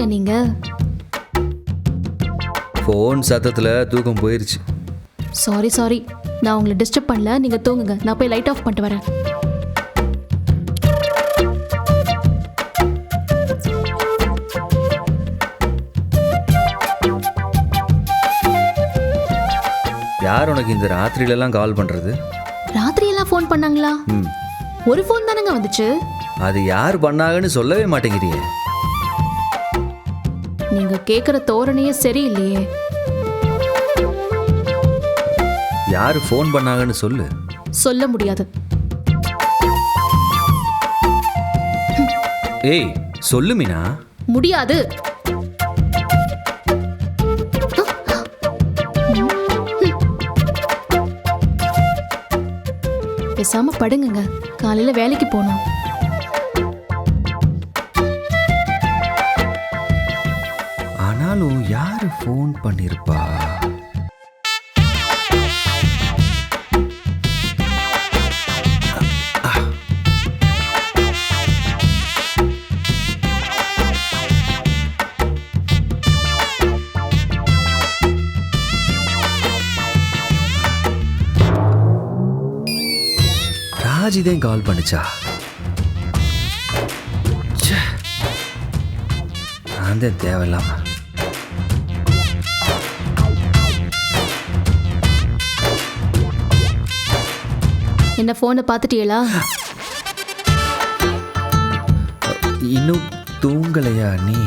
தூங்கலையா நீங்க? ஃபோன் சத்தத்தில் தூக்கம் போயிருச்சு. சாரி நான் உங்களை டிஸ்டர்ப் பண்ணல. நீங்க தூங்குங்க, நான் போய் லைட் ஆஃப் பண்ணிட்டு வரேன். யார் உனக்கு இந்த ராத்திரியிலலாம் கால் பண்ணுறது? ராத்திரி எல்லாம் ஃபோன் பண்ணாங்களா? ஒரு ஃபோன் தானங்க வந்துச்சு. அது யார் பண்ணாங்கன்னு சொல்லவே மாட்டேங்கிறியே. நீங்க கேக்குற தோரணையே சரியில்லையே. யார் ஃபோன் பண்ணாங்கன்னு சொல்லு. சொல்ல முடியாது. ஏய் சொல்லு மீனா. முடியாது. பேசாம படுங்க, காலையில வேலைக்கு போகணும். ஆனாலும் யாரு ஃபோன் பண்ணிருப்பா? ராஜிதான் கால் பண்ணிச்சா? நான் தான் தேவையில்லாம. என்ன போனை பார்த்துட்டீங்களா? இன்னும் தூங்கலையா நீ?